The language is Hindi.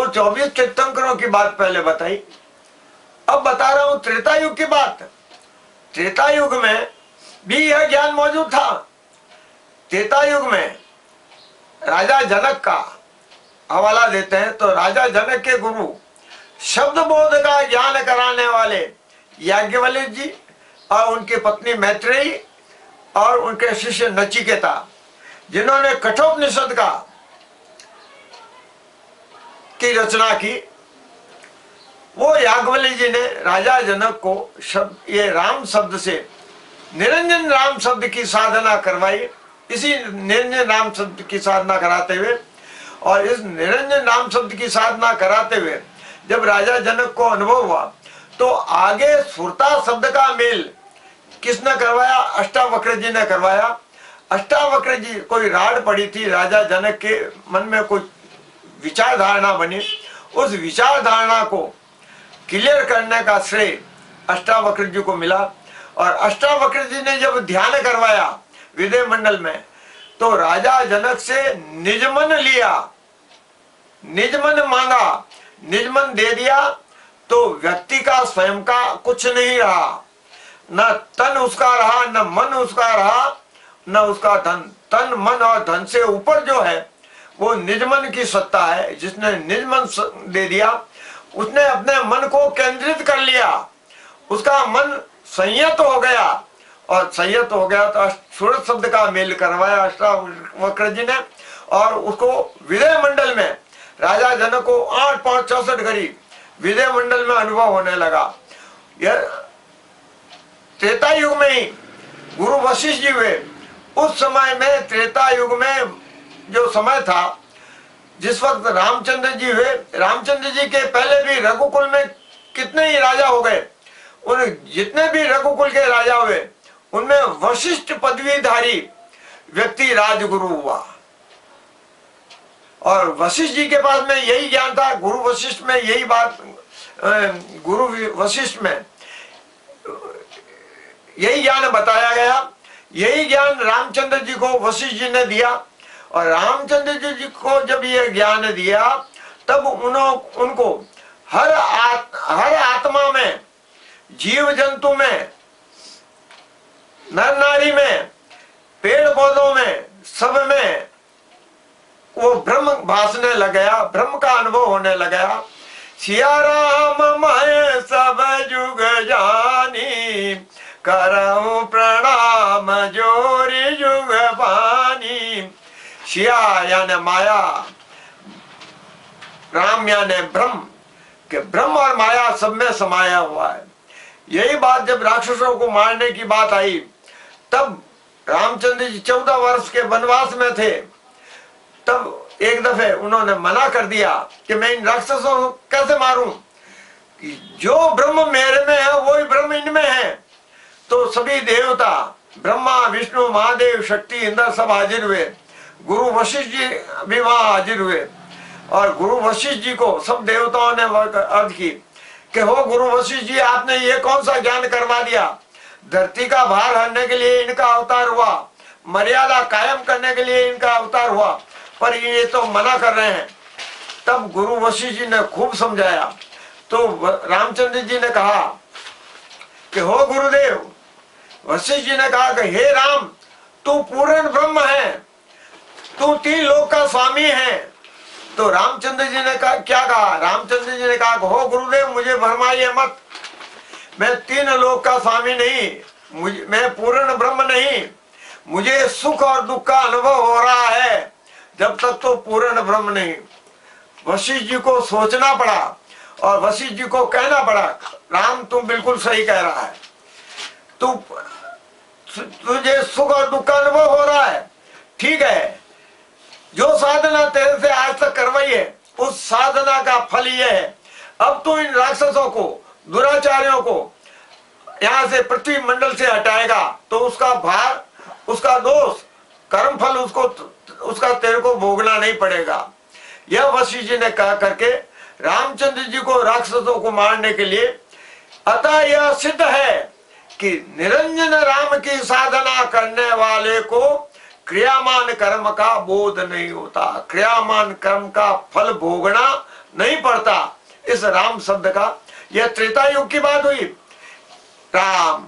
24 तीर्थंकरों की बात पहले बताई, अब बता रहा हूं त्रेता युग की बात। त्रेता युग में भी यह ज्ञान मौजूद था। त्रेता युग में राजा जनक का हवाला देते हैं तो राजा जनक के गुरु शब्द बोध का ज्ञान कराने वाले याज्ञवल्क्य जी और उनकी पत्नी मैत्रेयी और उनके शिष्य नचिकेता, जिन्होंने कठोपनिषद की रचना की, वो याज्ञवल्क्य जी ने राजा जनक को ये राम शब्द से निरंजन राम शब्द की साधना करवाई। इसी निरंजन राम शब्द की साधना कराते हुए और इस निरंजन राम शब्द की साधना कराते हुए जब राजा जनक को अनुभव हुआ तो आगे सुरता शब्द का मेल किसने करवाया? अष्टावक्र जी ने करवाया। अष्टावक्र जी कोई राड पड़ी थी, राजा जनक के मन में कोई विचार धारणा बनी, उस विचार धारणा को क्लियर करने का श्रेय अष्टावक्र जी को मिला। और अष्टावक्र जी ने जब ध्यान करवाया विदय मंडल में तो राजा जनक से निजमन लिया, निजमन मांगा, निजमन दे दिया तो व्यक्ति का स्वयं का कुछ नहीं रहा, न तन उसका रहा, न मन उसका रहा, न उसका धन। तन मन और धन से ऊपर जो है वो निजमन की सत्ता है। जिसने निजमन दे दिया उसने अपने मन को केंद्रित कर लिया, उसका मन संयत हो गया और संयत हो गया तो सूरत शब्द का मेल करवाया अष्टावक्र जी ने और उसको विदय मंडल में राजा जनक को 8/5/64 घड़ी विदय मंडल में अनुभव होने लगा। यह त्रेता युग में ही गुरु वशिष्ठ जी हुए। उस समय में त्रेता युग में जो समय था जिस वक्त रामचंद्र जी हुए, रामचंद्र जी के पहले भी रघुकुल में कितने ही राजा हो गए, उन जितने भी रघुकुल के राजा हुए उनमें वशिष्ठ पदवीधारी व्यक्ति राजगुरु हुआ। और वशिष्ठ जी के पास में यही ज्ञान था। गुरु वशिष्ठ में यही बात, गुरु वशिष्ठ में यही ज्ञान बताया गया। यही ज्ञान रामचंद्र जी को वशिष्ठ जी ने दिया और रामचंद्र जी को जब ये ज्ञान दिया तब उनको हर आत्मा में, जीव जंतु में, नर नारी में, पेड़ पौधों में, सब में वो ब्रह्म भासने लग गया, ब्रह्म का अनुभव होने लगा। सिया राम मैं सब जुग जानी, करऊं प्रणाम जोरी जुग पानी। सिया यानी माया, राम यानी ब्रह्म, कि ब्रह्म और माया सब में समाया हुआ है। यही बात जब राक्षसों को मारने की बात आई तब रामचंद्र जी 14 वर्ष के वनवास में थे, तब एक दफे उन्होंने मना कर दिया कि मैं इन राक्षसों को कैसे मारूं, कि जो ब्रह्म मेरे में है वही ब्रह्म इनमें है। तो सभी देवता, ब्रह्मा विष्णु महादेव शक्ति इंद्र सब हाजिर हुए। गुरु वशिष्ठ जी भी वहां हाजिर हुए और गुरु वशिष्ठ जी को सब देवताओं ने अर्ज की कि हो गुरु वशिष्ठ जी, आपने ये कौन सा ज्ञान करवा दिया? धरती का भार हरने के लिए इनका अवतार हुआ, मर्यादा कायम करने के लिए इनका अवतार हुआ, पर ये तो मना कर रहे हैं। तब गुरु वशिष्ठ जी ने खूब समझाया तो रामचंद्र जी ने कहा कि हो गुरुदेव, वशिष्ठ जी ने कहा कि हे राम, तू पूर्ण ब्रह्म है, तू 3 लोक का स्वामी है। तो रामचंद्र जी ने कहा, क्या कहा? रामचंद्र जी ने कहा हो गुरुदेव, मुझे भरमाइए मत, मैं 3 लोक का स्वामी नहीं, मैं पूर्ण ब्रह्म नहीं, मुझे सुख और दुख का अनुभव हो रहा है, जब तक तो पूर्ण ब्रह्म नहीं। वशिष्ठ जी को सोचना पड़ा और वशिष्ठ जी को कहना पड़ा, राम तुम बिल्कुल सही कह रहा है, तुझे सुख और दुख का अनुभव हो रहा है, ठीक है, जो साधना तेरे से आज तक करवाई है उस साधना का फल ये है, अब तू इन राक्षसों को, दुराचारियों को यहाँ से पृथ्वी मंडल से हटाएगा तो उसका भार, उसका दोष, कर्म फल उसका तेरे को भोगना नहीं पड़ेगा। यह वशिष्ठ जी ने कहा करके रामचंद्र जी को राक्षसों को मारने के लिए, अतः यह सिद्ध है कि निरंजन राम की साधना करने वाले को क्रियामान कर्म का बोध नहीं होता, क्रियामान कर्म का फल भोगना नहीं इस राम शब्द का। यह त्रेता युग की बात हुई। राम